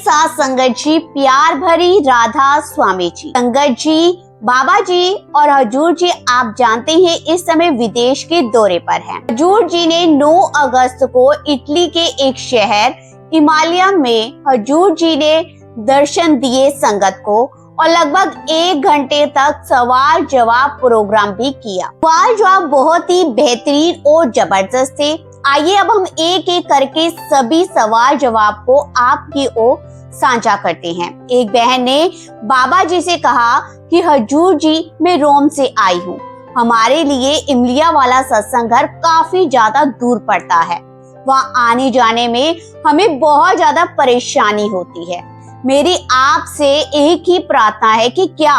साथ संगत जी प्यार भरी राधा स्वामी जी। संगत जी, बाबा जी और हजूर जी आप जानते हैं इस समय विदेश के दौरे पर हैं। हजूर जी ने 9 अगस्त को इटली के एक शहर हिमालय में हजूर जी ने दर्शन दिए संगत को और लगभग 1 घंटे तक सवाल जवाब प्रोग्राम भी किया। सवाल जवाब बहुत ही बेहतरीन और जबरदस्त थे। आइए अब हम एक एक करके सभी सवाल जवाब को आपकी ओर साझा करते हैं। एक बहन ने बाबा जी से कहा कि हजूर जी मैं रोम से आई हूँ, हमारे लिए इमलिया वाला सत्संग घर काफी ज्यादा दूर पड़ता है, वहाँ आने जाने में हमें बहुत ज्यादा परेशानी होती है। मेरी आपसे एक ही प्रार्थना है कि क्या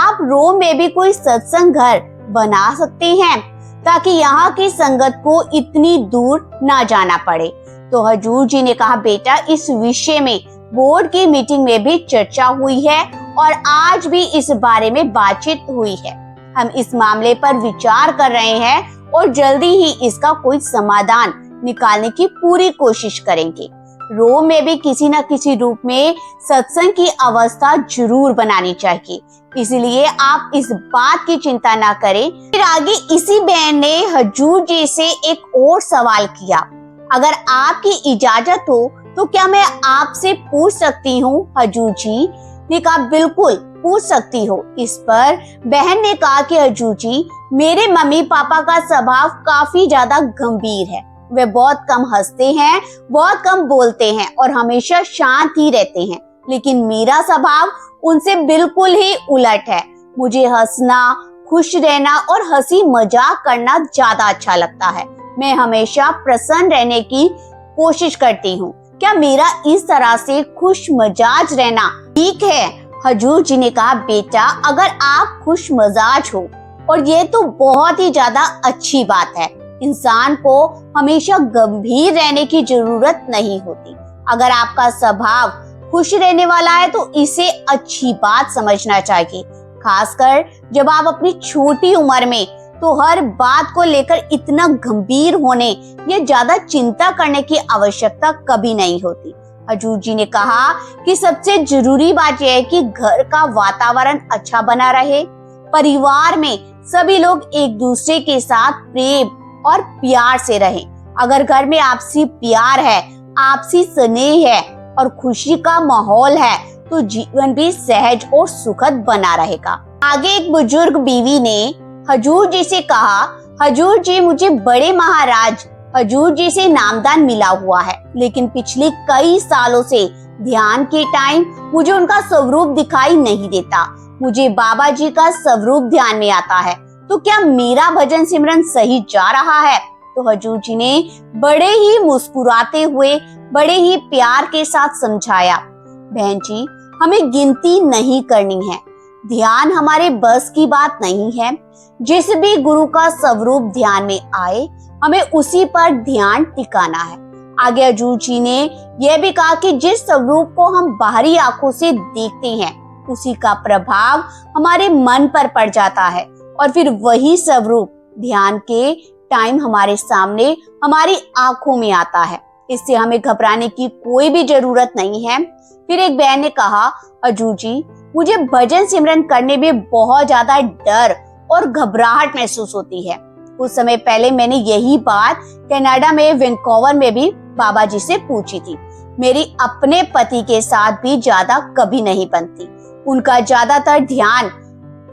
आप रोम में भी कोई सत्संग घर बना सकते हैं ताकि यहाँ की संगत को इतनी दूर ना जाना पड़े। तो हजूर जी ने कहा, बेटा इस विषय में बोर्ड की मीटिंग में भी चर्चा हुई है और आज भी इस बारे में बातचीत हुई है। हम इस मामले पर विचार कर रहे हैं और जल्दी ही इसका कोई समाधान निकालने की पूरी कोशिश करेंगे। रोम में भी किसी न किसी रूप में सत्संग की अवस्था जरूर बनानी चाहिए, इसलिए आप इस बात की चिंता ना करें। फिर आगे इसी बहन ने हजूर जी से एक और सवाल किया, अगर आपकी इजाजत हो तो क्या मैं आपसे पूछ सकती हूँ? हजूर जी ने कहा, बिल्कुल पूछ सकती हो। इस पर बहन ने कहा कि हजूर जी मेरे मम्मी पापा का स्वभाव काफी ज्यादा गंभीर है, वे बहुत कम हंसते हैं, बहुत कम बोलते हैं और हमेशा शांत ही रहते हैं, लेकिन मेरा स्वभाव उनसे बिल्कुल ही उलट है। मुझे हंसना, खुश रहना और हंसी मजाक करना ज्यादा अच्छा लगता है। मैं हमेशा प्रसन्न रहने की कोशिश करती हूँ। क्या मेरा इस तरह से खुश मजाज रहना ठीक है? हजूर जी ने कहा, बेटा अगर आप खुश मजाज हो और ये तो बहुत ही ज्यादा अच्छी बात है, इंसान को हमेशा गंभीर रहने की जरूरत नहीं होती। अगर आपका स्वभाव खुश रहने वाला है तो इसे अच्छी बात समझना चाहिए, खासकर जब आप अपनी छोटी उम्र में, तो हर बात को लेकर इतना गंभीर होने या ज्यादा चिंता करने की आवश्यकता कभी नहीं होती। हजूर जी ने कहा कि सबसे जरूरी बात यह है कि घर का वातावरण अच्छा बना रहे, परिवार में सभी लोग एक दूसरे के साथ प्रेम और प्यार से रहें। अगर घर में आपसी प्यार है, आपसी स्नेह है और खुशी का माहौल है तो जीवन भी सहज और सुखद बना रहेगा। आगे एक बुजुर्ग बीवी ने हजूर जी से कहा, हजूर जी मुझे बड़े महाराज हजूर जी से नामदान मिला हुआ है, लेकिन पिछले कई सालों से ध्यान के टाइम मुझे उनका स्वरूप दिखाई नहीं देता। मुझे बाबा जी का स्वरूप ध्यान में आता है, तो क्या मेरा भजन सिमरन सही जा रहा है? तो हजूर जी ने बड़े ही मुस्कुराते हुए, बड़े ही प्यार के साथ समझाया, बहन जी हमें गिनती नहीं करनी है, ध्यान हमारे बस की बात नहीं है। जिस भी गुरु का स्वरूप ध्यान में आए हमें उसी पर ध्यान टिकाना है। आगे हजूर जी ने यह भी कहा कि जिस स्वरूप को हम बाहरी आंखों से देखते हैं उसी का प्रभाव हमारे मन पर पड़ जाता है और फिर वही स्वरूप ध्यान के टाइम हमारे सामने, हमारी आंखों में आता है। इससे हमें घबराने की कोई भी जरूरत नहीं है। फिर एक बहन ने कहा, हजूर जी मुझे भजन सिमरन करने में बहुत ज्यादा डर और घबराहट महसूस होती है। कुछ समय पहले मैंने यही बात कनाडा में वैंकूवर में भी बाबा जी से पूछी थी। मेरी अपने पति के साथ भी ज्यादा कभी नहीं बनती। उनका ज्यादातर ध्यान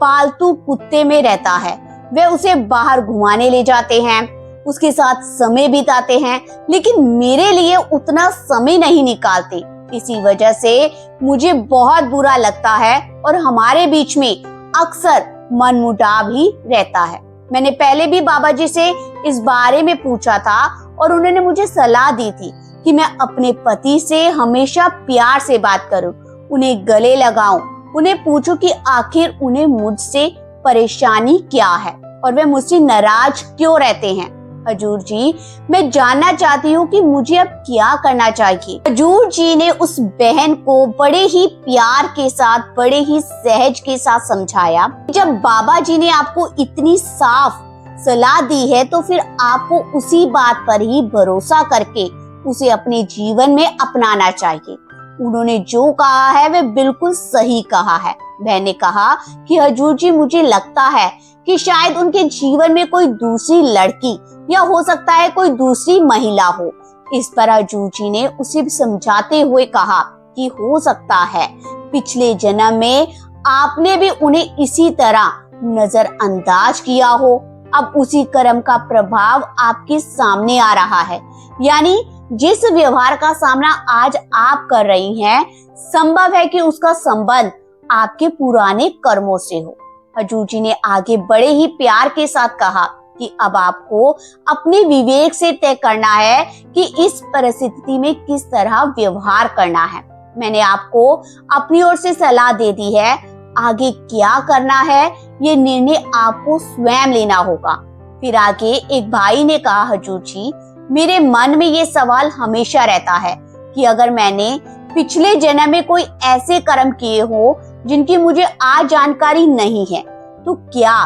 पालतू कुत्ते में रहता है। वे उसे बाहर घुमाने ले जाते हैं, उसके साथ समय बिताते हैं, लेकिन मेरे लिए उतना समय नहीं निकालते। इसी वजह से मुझे बहुत बुरा लगता है और हमारे बीच में अक्सर मनमुटाव ही रहता है। मैंने पहले भी बाबा जी से इस बारे में पूछा था और उन्होंने मुझे सलाह दी थी कि मैं अपने पति से हमेशा प्यार से बात करूं, उन्हें गले लगाऊं, उन्हें पूछूं कि आखिर उन्हें मुझसे परेशानी क्या है और वे मुझसे नाराज क्यों रहते हैं। हजूर जी मैं जानना चाहती हूँ कि मुझे अब क्या करना चाहिए। हजूर जी ने उस बहन को बड़े ही प्यार के साथ, बड़े ही सहज के साथ समझाया। जब बाबा जी ने आपको इतनी साफ सलाह दी है तो फिर आपको उसी बात पर ही भरोसा करके उसे अपने जीवन में अपनाना चाहिए। उन्होंने जो कहा है वह बिल्कुल सही कहा है। बहन ने कहा कि हजूर जी, मुझे लगता है कि शायद उनके जीवन में कोई दूसरी लड़की या हो सकता है कोई दूसरी महिला हो। इस पर हजूर जी ने उसे समझाते हुए कहा कि हो सकता है पिछले जन्म में आपने भी उन्हें इसी तरह नजरअंदाज किया हो। अब उसी कर्म का प्रभाव आपके सामने आ रहा है, यानी जिस व्यवहार का सामना आज आप कर रही हैं, संभव है कि उसका संबंध आपके पुराने कर्मों से हो। हजूर जी ने आगे बड़े ही प्यार के साथ कहा कि अब आपको अपने विवेक से तय करना है कि इस परिस्थिति में किस तरह व्यवहार करना है। मैंने आपको अपनी ओर से सलाह दे दी है, आगे क्या करना है ये निर्णय आपको स्वयं लेना होगा। फिर आगे एक भाई ने कहा, हजूर जी, मेरे मन में ये सवाल हमेशा रहता है कि अगर मैंने पिछले जन्म में कोई ऐसे कर्म किए हो जिनकी मुझे आज जानकारी नहीं है, तो क्या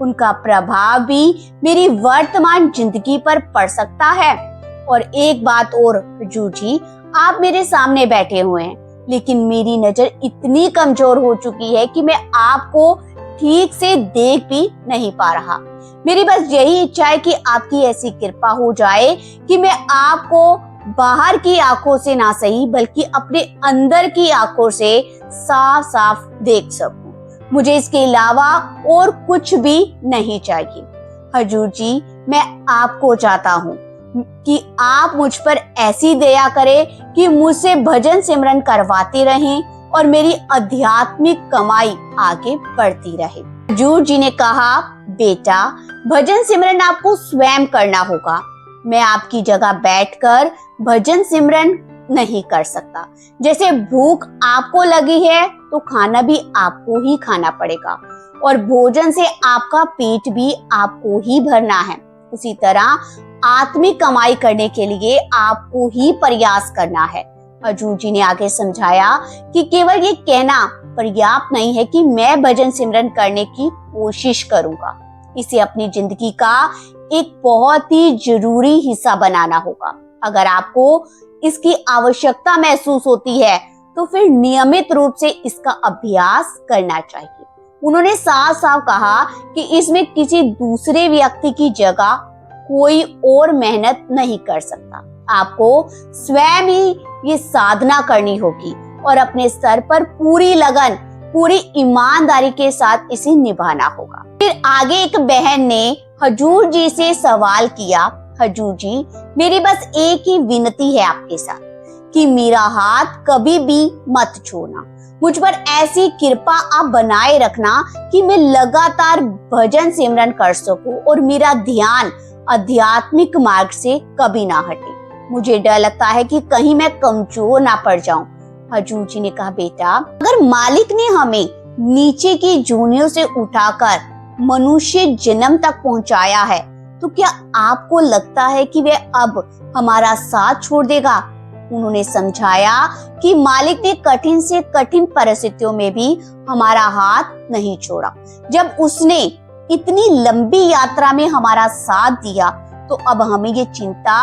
उनका प्रभाव भी मेरी वर्तमान जिंदगी पर पड़ सकता है? और एक बात और हजूर जी, आप मेरे सामने बैठे हुए हैं, लेकिन मेरी नजर इतनी कमजोर हो चुकी है कि मैं आपको ठीक से देख भी नहीं पा रहा। मेरी बस यही इच्छा है कि आपकी ऐसी कृपा हो जाए कि मैं आपको बाहर की आंखों से ना सही बल्कि अपने अंदर की आंखों से साफ साफ देख सकूं। मुझे इसके अलावा और कुछ भी नहीं चाहिए। हजूर जी, मैं आपको चाहता हूँ कि आप मुझ पर ऐसी दया करें कि मुझसे भजन सिमरन करवाते रहें और मेरी आध्यात्मिक कमाई आगे बढ़ती रहे। हजूर जी ने कहा, बेटा, भजन सिमरन आपको स्वयं करना होगा। मैं आपकी जगह बैठकर भजन सिमरन नहीं कर सकता। जैसे भूख आपको लगी है तो खाना भी आपको ही खाना पड़ेगा और भोजन से आपका पेट भी आपको ही भरना है। उसी तरह आत्मिक कमाई करने के लिए आपको ही प्रयास करना है। हजूर जी ने आगे समझाया कि केवल ये कहना पर्याप्त नहीं है कि मैं भजन सिमरन करने की कोशिश करूंगा। इसे अपनी जिंदगी का एक बहुत ही जरूरी हिस्सा बनाना होगा। अगर आपको इसकी आवश्यकता महसूस होती है तो फिर नियमित रूप से इसका अभ्यास करना चाहिए। उन्होंने साफ साफ कहा कि इसमें किसी दूसरे व्यक्ति की जगह कोई और मेहनत नहीं कर सकता। आपको स्वयं ही ये साधना करनी होगी और अपने स्तर पर पूरी लगन, पूरी ईमानदारी के साथ इसे निभाना होगा। फिर आगे एक बहन ने हजूर जी से सवाल किया, हजूर जी, मेरी बस एक ही विनती है आपके साथ कि मेरा हाथ कभी भी मत छोड़ना। मुझ पर ऐसी कृपा आप बनाए रखना कि मैं लगातार भजन सिमरन कर सकूं और मेरा ध्यान आध्यात्मिक मार्ग से कभी ना हटे। मुझे डर लगता है कि कहीं मैं कमजोर ना पड़ जाऊं। हजूर जी ने कहा, बेटा, अगर मालिक ने हमें नीचे की जूनियों से उठाकर मनुष्य जन्म तक पहुंचाया है तो क्या आपको लगता है कि वह अब हमारा साथ छोड़ देगा? उन्होंने समझाया कि मालिक ने कठिन से कठिन परिस्थितियों में भी हमारा हाथ नहीं छोड़ा। जब उसने इतनी लंबी यात्रा में हमारा साथ दिया तो अब हमें ये चिंता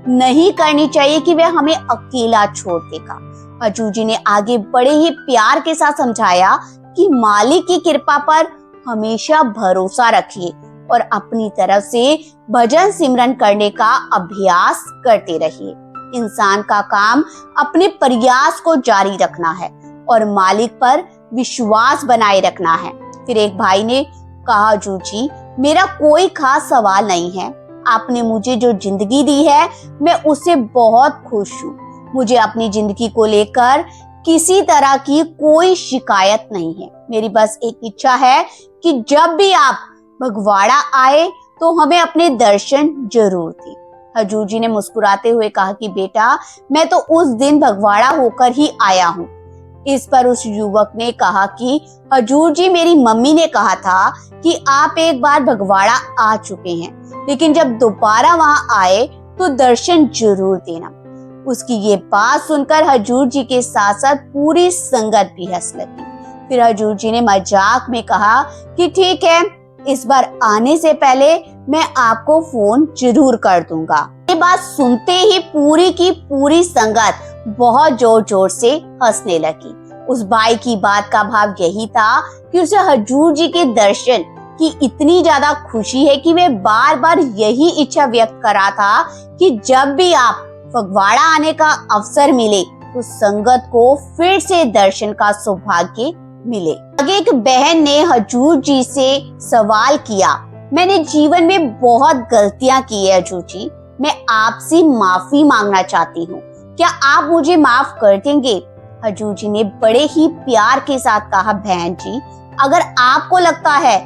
नहीं करनी चाहिए कि वह हमें अकेला छोड़ देगा। हजूर जी ने आगे बड़े ही प्यार के साथ समझाया कि मालिक की कृपा पर हमेशा भरोसा रखिए और अपनी तरफ से भजन सिमरन करने का अभ्यास करते रहिए। इंसान का काम अपने प्रयास को जारी रखना है और मालिक पर विश्वास बनाए रखना है। फिर एक भाई ने कहा, हजूर जी, मेरा कोई खास सवाल नहीं है। आपने मुझे जो जिंदगी दी है मैं उससे बहुत खुश हूँ। मुझे अपनी जिंदगी को लेकर किसी तरह की कोई शिकायत नहीं है। मेरी बस एक इच्छा है कि जब भी आप भगवाड़ा आए तो हमें अपने दर्शन जरूर दें। हजूर जी ने मुस्कुराते हुए कहा कि बेटा, मैं तो उस दिन भगवाड़ा होकर ही आया हूँ। इस पर उस युवक ने कहा कि हजूर जी, मेरी मम्मी ने कहा था कि आप एक बार भगवाड़ा आ चुके हैं, लेकिन जब दोबारा वहां आए तो दर्शन जरूर देना। उसकी ये बात सुनकर हजूर जी के साथ साथ पूरी संगत भी हंस लगी। फिर हजूर जी ने मजाक में कहा कि ठीक है, इस बार आने से पहले मैं आपको फोन जरूर कर दूंगा। ये बात सुनते ही पूरी की पूरी संगत बहुत जोर जोर से हंसने लगी। उस बाई की बात का भाव यही था कि उसे हजूर जी के दर्शन की इतनी ज्यादा खुशी है कि वे बार बार यही इच्छा व्यक्त करा था कि जब भी आप फगवाड़ा आने का अवसर मिले तो संगत को फिर से दर्शन का सौभाग्य मिले। आगे एक बहन ने हजूर जी से सवाल किया, मैंने जीवन में बहुत गलतियां की है हजूर जी, मैं आपसे माफी मांगना चाहती हूँ, क्या आप मुझे माफ कर देंगे? हजूर जी ने बड़े ही प्यार के साथ कहा, बहन जी अगर आपको लगता है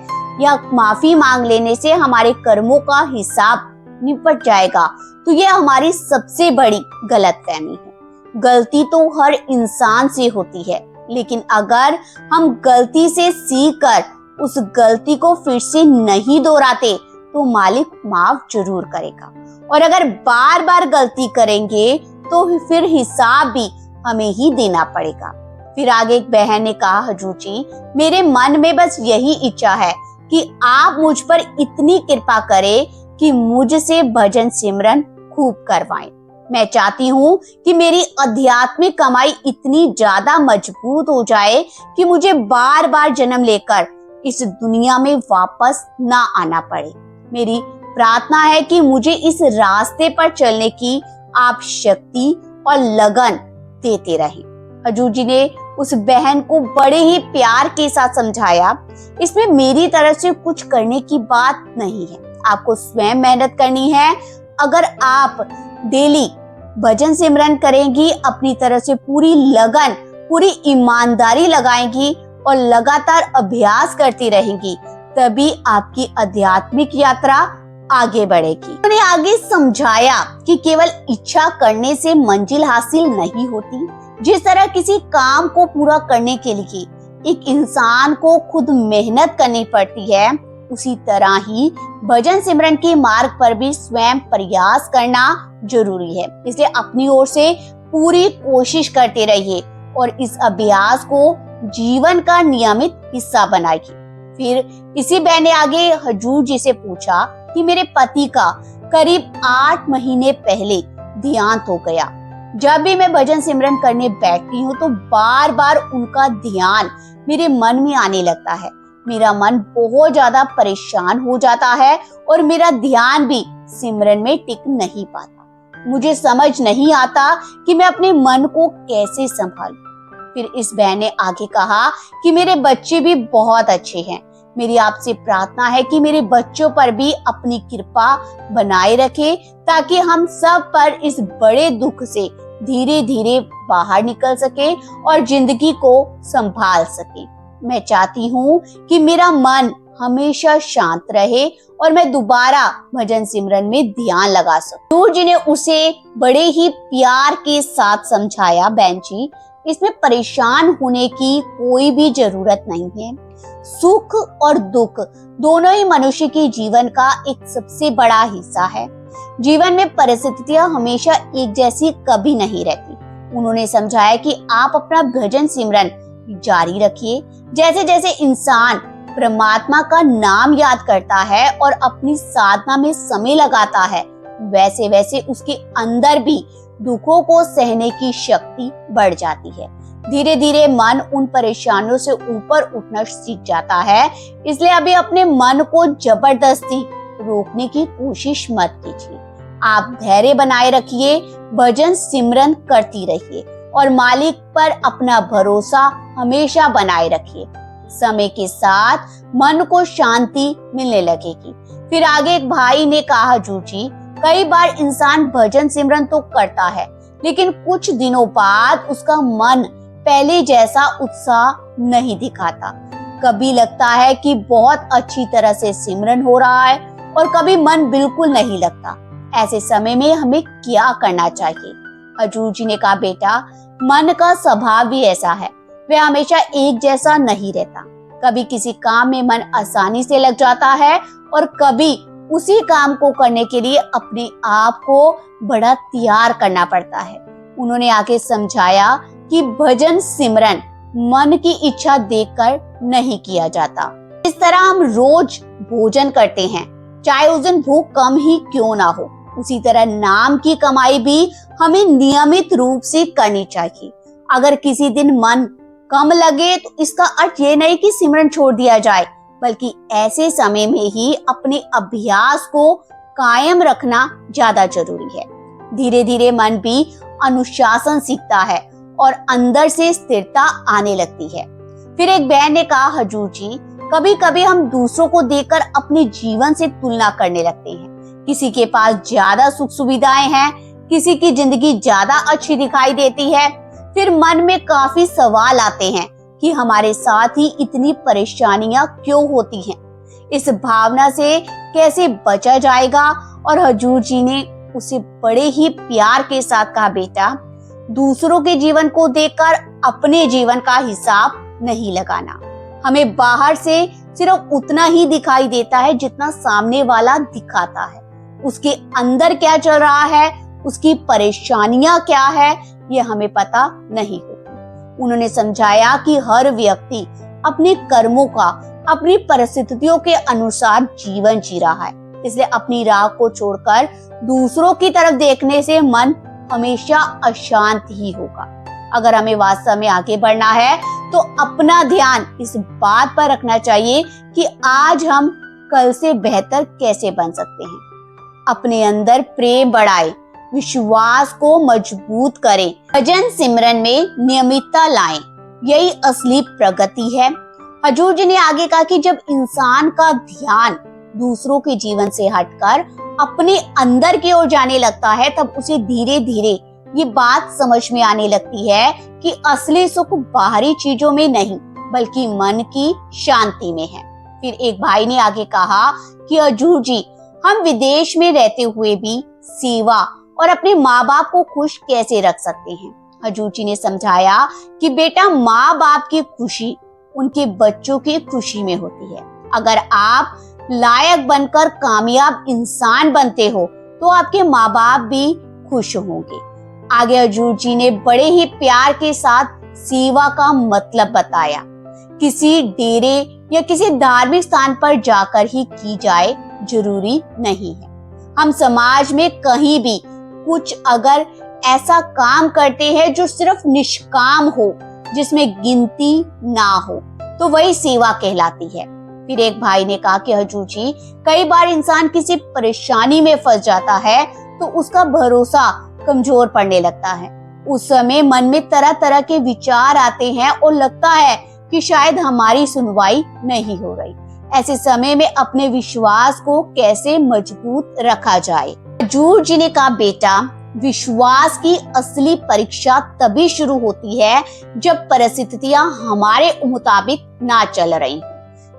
या माफी मांग लेने से हमारे कर्मों का हिसाब निपट जाएगा तो यह हमारी सबसे बड़ी गलतफहमी है। गलती तो हर इंसान से होती है, लेकिन अगर हम गलती से सीखकर उस गलती को फिर से नहीं दोहराते तो मालिक माफ जरूर करेगा, और अगर बार बार गलती करेंगे तो फिर हिसाब भी हमें ही देना पड़ेगा। फिर आगे एक बहन ने कहा, हजूर जी मेरे मन में बस यही इच्छा है कि आप मुझ पर इतनी कृपा करें कि मुझसे भजन सिमरन खूब करवाएं। मैं चाहती हूँ कि मेरी आध्यात्मिक कमाई इतनी ज्यादा मजबूत हो जाए कि मुझे बार बार जन्म लेकर इस दुनिया में वापस ना आना पड़े। मेरी प्रार्थना है कि मुझे इस रास्ते पर चलने की आप शक्ति और लगन देते रहें। हजूर जी ने उस बहन को बड़े ही प्यार के साथ समझाया, इसमें मेरी तरफ से कुछ करने की बात नहीं है, आपको स्वयं मेहनत करनी है। अगर आप डेली भजन सिमरन करेंगी, अपनी तरफ से पूरी लगन पूरी ईमानदारी लगाएंगी और लगातार अभ्यास करती रहेंगी, तभी आपकी आध्यात्मिक यात्रा आगे बढ़ेगी। उन्होंने आगे समझाया कि केवल इच्छा करने से मंजिल हासिल नहीं होती। जिस तरह किसी काम को पूरा करने के लिए एक इंसान को खुद मेहनत करनी पड़ती है, उसी तरह ही भजन सिमरन के मार्ग पर भी स्वयं प्रयास करना जरूरी है। इसलिए अपनी ओर से पूरी कोशिश करते रहिए और इस अभ्यास को जीवन का नियमित हिस्सा बनाइए। फिर इसी बहन ने आगे हजूर जी से पूछा कि मेरे पति का करीब 8 महीने पहले देहांत हो गया। जब भी मैं भजन सिमरन करने बैठती हूँ तो बार बार उनका ध्यान मेरे मन में आने लगता है। मेरा मन बहुत ज्यादा परेशान हो जाता है और मेरा ध्यान भी सिमरन में टिक नहीं पाता। मुझे समझ नहीं आता कि मैं अपने मन को कैसे संभालूं। फिर इस बहन ने आगे कहा कि मेरे बच्चे भी बहुत अच्छे हैं, मेरी आपसे प्रार्थना है कि मेरे बच्चों पर भी अपनी कृपा बनाए रखे ताकि हम सब पर इस बड़े दुख से धीरे धीरे बाहर निकल सके और जिंदगी को संभाल सके। मैं चाहती हूँ कि मेरा मन हमेशा शांत रहे और मैं दोबारा भजन सिमरन में ध्यान लगा सकूं। हजूर जी ने उसे बड़े ही प्यार के साथ समझाया, बहन जी इसमें परेशान होने की कोई भी जरूरत नहीं है। सुख और दुख दोनों ही मनुष्य के जीवन का एक सबसे बड़ा हिस्सा है। जीवन में परिस्थितियां हमेशा एक जैसी कभी नहीं रहती। उन्होंने समझाया कि आप अपना भजन सिमरन जारी रखिए। जैसे जैसे इंसान परमात्मा का नाम याद करता है और अपनी साधना में समय लगाता है, वैसे वैसे उसके अंदर भी दुखों को सहने की शक्ति बढ़ जाती है। धीरे धीरे मन उन परेशानियों से ऊपर उठना सीख जाता है। इसलिए अभी अपने मन को जबरदस्ती रोकने की कोशिश मत कीजिए। आप धैर्य बनाए रखिए, भजन सिमरन करती रहिए और मालिक पर अपना भरोसा हमेशा बनाए रखिए। समय के साथ मन को शांति मिलने लगेगी। फिर आगे एक भाई ने कहा, हजूर जी कई बार इंसान भजन सिमरन तो करता है, लेकिन कुछ दिनों बाद उसका मन पहले जैसा उत्साह नहीं दिखाता। कभी लगता है कि बहुत अच्छी तरह से सिमरन हो रहा है और कभी मन बिल्कुल नहीं लगता। ऐसे समय में हमें क्या करना चाहिए? हजूर जी ने कहा, बेटा मन का स्वभाव भी ऐसा है, वह हमेशा एक जैसा नहीं रहता। कभी किसी काम में मन आसानी से लग जाता है और कभी उसी काम को करने के लिए अपने आप को बड़ा तैयार करना पड़ता है। उन्होंने आगे समझाया कि भजन सिमरन मन की इच्छा देखकर नहीं किया जाता। इस तरह हम रोज भोजन करते हैं, चाहे उस दिन भूख कम ही क्यों ना हो। उसी तरह नाम की कमाई भी हमें नियमित रूप से करनी चाहिए। अगर किसी दिन मन कम लगे तो इसका अर्थ ये नहीं कि सिमरन छोड़ दिया जाए, बल्कि ऐसे समय में ही अपने अभ्यास को कायम रखना ज्यादा जरूरी है। धीरे धीरे मन भी अनुशासन सीखता है और अंदर से स्थिरता आने लगती है। फिर एक बहन ने कहा, हजूर जी, कभी कभी हम दूसरों को देखकर अपने जीवन से तुलना करने लगते हैं। किसी के पास ज्यादा सुख सुविधाएं हैं, किसी की जिंदगी ज्यादा अच्छी दिखाई देती है। फिर मन में काफी सवाल आते हैं कि हमारे साथ ही इतनी परेशानियां क्यों होती हैं। इस भावना से कैसे बचा जाएगा? और हजूर जी ने उसे बड़े ही प्यार के साथ कहा, बेटा, दूसरों के जीवन को देखकर अपने जीवन का हिसाब नहीं लगाना। हमें बाहर से सिर्फ उतना ही दिखाई देता है जितना सामने वाला दिखाता है। उसके अंदर क्या चल रहा है, उसकी परेशानियां क्या है, ये हमें पता नहीं होती। उन्होंने समझाया कि हर व्यक्ति अपने कर्मों का अपनी परिस्थितियों के अनुसार जीवन जी रहा है, इसलिए अपनी राह को छोड़कर दूसरों की तरफ देखने से मन हमेशा अशांत ही होगा। अगर हमें वास्तव में आगे बढ़ना है तो अपना ध्यान इस बात पर रखना चाहिए कि आज हम कल से बेहतर कैसे बन सकते हैं। अपने अंदर प्रेम बढ़ाएं, विश्वास को मजबूत करें, भजन सिमरन में नियमितता लाएं, यही असली प्रगति है। हजूर जी ने आगे कहा कि जब इंसान का ध्यान दूसरों के जीवन से हटकर अपने अंदर की ओर जाने लगता है, तब उसे धीरे धीरे ये बात समझ में आने लगती है कि असली सुख बाहरी चीजों में नहीं, बल्कि मन की शांति में है। फिर एक भाई ने आगे कहा कि हजूर जी, हम विदेश में रहते हुए भी सेवा और अपने माँ बाप को खुश कैसे रख सकते हैं? हजूर जी ने समझाया कि बेटा, माँ बाप की खुशी उनके बच्चों की खुशी में होती है। अगर आप लायक बनकर कामयाब इंसान बनते हो तो आपके माँ बाप भी खुश होंगे। आगे हजूर जी ने बड़े ही प्यार के साथ सेवा का मतलब बताया। किसी डेरे या किसी धार्मिक स्थान पर जाकर ही की जाए जरूरी नहीं है। हम समाज में कहीं भी कुछ अगर ऐसा काम करते हैं जो सिर्फ निष्काम हो, जिसमें गिनती ना हो, तो वही सेवा कहलाती है। फिर एक भाई ने कहा कि हजूर जी, कई बार इंसान किसी परेशानी में फंस जाता है तो उसका भरोसा कमजोर पड़ने लगता है। उस समय मन में तरह तरह के विचार आते हैं और लगता है कि शायद हमारी सुनवाई नहीं हो रही। ऐसे समय में अपने विश्वास को कैसे मजबूत रखा जाए? हजूर जी ने कहा, बेटा, विश्वास की असली परीक्षा तभी शुरू होती है जब परिस्थितियां हमारे मुताबिक ना चल रही।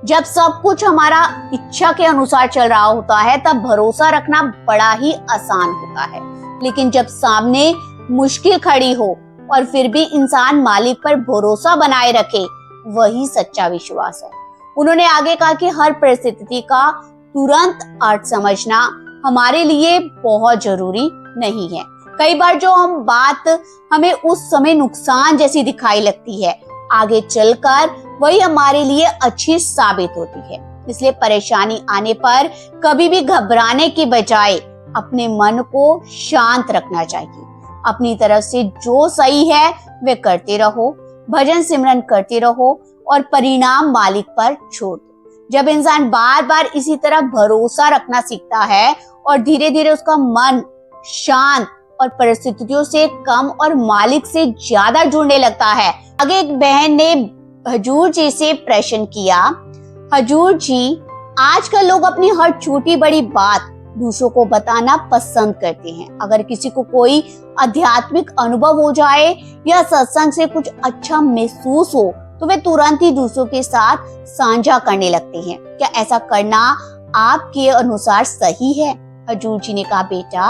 जब सब कुछ हमारा इच्छा के अनुसार चल रहा होता है तब भरोसा रखना बड़ा ही आसान होता है, लेकिन जब सामने मुश्किल खड़ी हो और फिर भी इंसान मालिक पर भरोसा बनाए रखे, वही सच्चा विश्वास है। उन्होंने आगे कहा कि हर परिस्थिति का तुरंत अर्थ समझना हमारे लिए बहुत जरूरी नहीं है। कई बार जो हम बात हमें उस समय नुकसान जैसी दिखाई लगती है, आगे चलकर वही हमारे लिए अच्छी साबित होती है। इसलिए परेशानी आने पर कभी भी घबराने की बजाय अपने मन को शांत रखना चाहिए। अपनी तरफ से जो सही है वे करते रहो, भजन सिमरन करते रहो और परिणाम मालिक पर छोड़ दो। जब इंसान बार बार इसी तरह भरोसा रखना सीखता है और धीरे धीरे उसका मन शांत और परिस्थितियों से कम और मालिक से ज्यादा जुड़ने लगता है। आगे एक बहन ने हजूर जी से प्रश्न किया, हजूर जी, आजकल लोग अपनी हर छोटी बड़ी बात दूसरों को बताना पसंद करते हैं। अगर किसी को कोई आध्यात्मिक अनुभव हो जाए या सत्संग से कुछ अच्छा महसूस हो तो वे तुरंत ही दूसरों के साथ साझा करने लगते हैं। क्या ऐसा करना आपके अनुसार सही है? हजूर जी ने कहा, बेटा,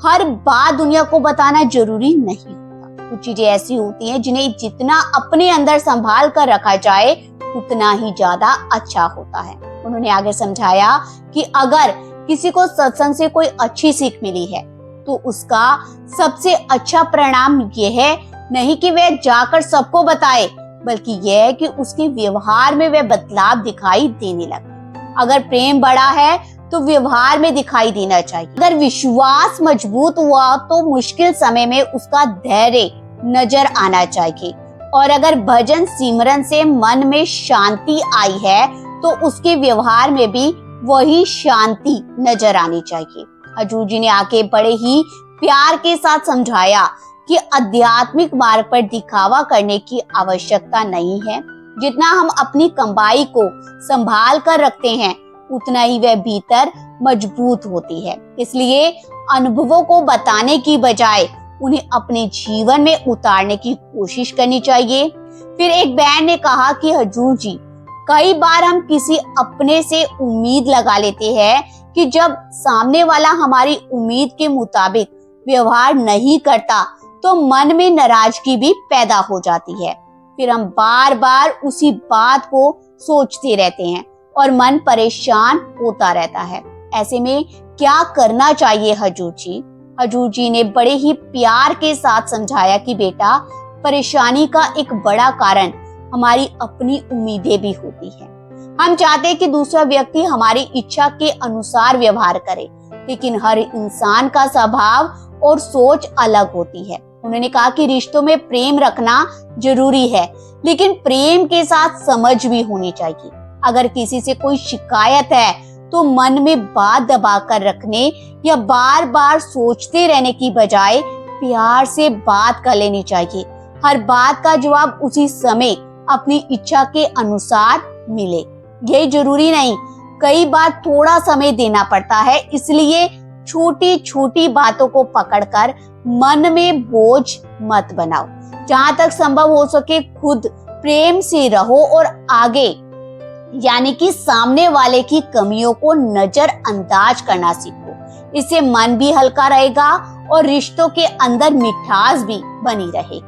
हर बात दुनिया को बताना जरूरी नहीं होता। कुछ चीजें ऐसी होती हैं जिन्हें जितना अपने अंदर संभाल कर रखा जाए उतना ही ज्यादा अच्छा होता है। उन्होंने आगे समझाया कि अगर किसी को सत्संग से कोई अच्छी सीख मिली है तो उसका सबसे अच्छा परिणाम यह है नहीं कि वह जाकर सबको बताए, बल्कि यह है कि उसके व्यवहार में वह बदलाव दिखाई देने लगे। अगर प्रेम बड़ा है तो व्यवहार में दिखाई देना चाहिए। अगर विश्वास मजबूत हुआ तो मुश्किल समय में उसका धैर्य नजर आना चाहिए। और अगर भजन सिमरन से मन में शांति आई है तो उसके व्यवहार में भी वही शांति नजर आनी चाहिए। हजूर जी ने आके बड़े ही प्यार के साथ समझाया कि आध्यात्मिक मार्ग पर दिखावा करने की आवश्यकता नहीं है। जितना हम अपनी कमाई को संभाल कर रखते हैं उतना ही वह भीतर मजबूत होती है। इसलिए अनुभवों को बताने की बजाय उन्हें अपने जीवन में उतारने की कोशिश करनी चाहिए। फिर एक बहन ने कहा कि हजूर जी, कई बार हम किसी अपने से उम्मीद लगा लेते हैं कि जब सामने वाला हमारी उम्मीद के मुताबिक व्यवहार नहीं करता तो मन में नाराजगी भी पैदा हो जाती है। फिर हम बार बार उसी बात को सोचते रहते हैं और मन परेशान होता रहता है। ऐसे में क्या करना चाहिए हजूर जी? हजूर जी ने बड़े ही प्यार के साथ समझाया कि बेटा, परेशानी का एक बड़ा कारण हमारी अपनी उम्मीदें भी होती है। हम चाहते हैं कि दूसरा व्यक्ति हमारी इच्छा के अनुसार व्यवहार करे, लेकिन हर इंसान का स्वभाव और सोच अलग होती है। उन्होंने कहा कि रिश्तों में प्रेम रखना जरूरी है, लेकिन प्रेम के साथ समझ भी होनी चाहिए। अगर किसी से कोई शिकायत है तो मन में बात दबा कर रखने या बार बार सोचते रहने की बजाय प्यार से बात कर लेनी चाहिए। हर बात का जवाब उसी समय अपनी इच्छा के अनुसार मिले, ये जरूरी नहीं। कई बार थोड़ा समय देना पड़ता है, इसलिए छोटी छोटी बातों को पकड़कर मन में बोझ मत बनाओ। जहां तक संभव हो सके खुद प्रेम से रहो और आगे यानी कि सामने वाले की कमियों को नजरअंदाज करना सीखो। इससे मन भी हल्का रहेगा और रिश्तों के अंदर मिठास भी बनी रहेगी।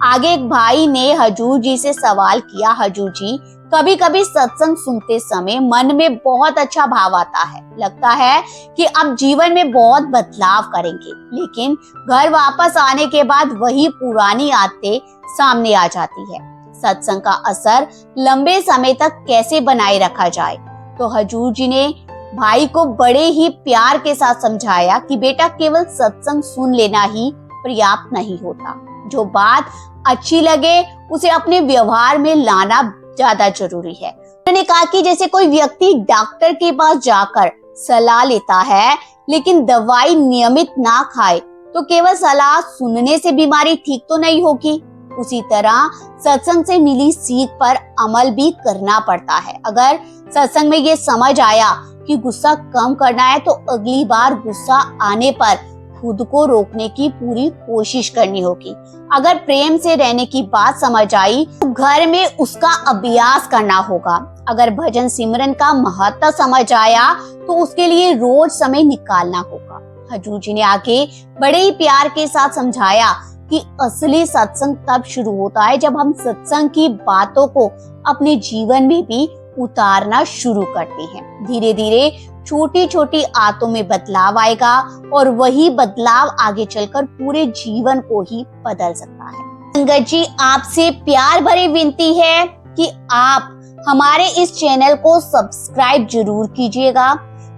आगे एक भाई ने हजूर जी से सवाल किया, हजूर जी, कभी कभी सत्संग सुनते समय मन में बहुत अच्छा भाव आता है, लगता है कि अब जीवन में बहुत बदलाव करेंगे, लेकिन घर वापस आने के बाद वही पुरानी आदतें सामने आ जाती है। सत्संग का असर लंबे समय तक कैसे बनाए रखा जाए? तो हजूर जी ने भाई को बड़े ही प्यार के साथ समझाया कि बेटा, केवल सत्संग सुन लेना ही पर्याप्त नहीं होता। जो बात अच्छी लगे उसे अपने व्यवहार में लाना ज्यादा जरूरी है। उन्होंने कहा कि जैसे कोई व्यक्ति डॉक्टर के पास जाकर सलाह लेता है लेकिन दवाई नियमित ना खाए तो केवल सलाह सुनने से बीमारी ठीक तो नहीं होगी। उसी तरह सत्संग से मिली सीख पर अमल भी करना पड़ता है। अगर सत्संग में ये समझ आया कि गुस्सा कम करना है तो अगली बार गुस्सा आने पर खुद को रोकने की पूरी कोशिश करनी होगी। अगर प्रेम से रहने की बात समझ आई तो घर में उसका अभ्यास करना होगा। अगर भजन सिमरन का महत्व समझ आया तो उसके लिए रोज समय निकालना होगा। हजूर जी ने आगे बड़े ही प्यार के साथ समझाया कि असली सत्संग तब शुरू होता है जब हम सत्संग की बातों को अपने जीवन में भी उतारना शुरू करते हैं। धीरे धीरे छोटी छोटी आदतों में बदलाव आएगा और वही बदलाव आगे चलकर पूरे जीवन को ही बदल सकता है। संगत जी, आपसे प्यार भरी विनती है कि आप हमारे इस चैनल को सब्सक्राइब जरूर कीजिएगा,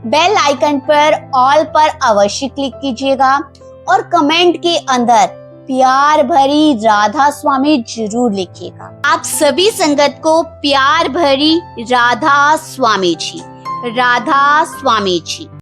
बेल आइकन पर ऑल पर अवश्य क्लिक कीजिएगा और कमेंट के अंदर प्यार भरी राधा स्वामी जरूर लिखिएगा। आप सभी संगत को प्यार भरी राधा स्वामी जी, राधा स्वामी जी।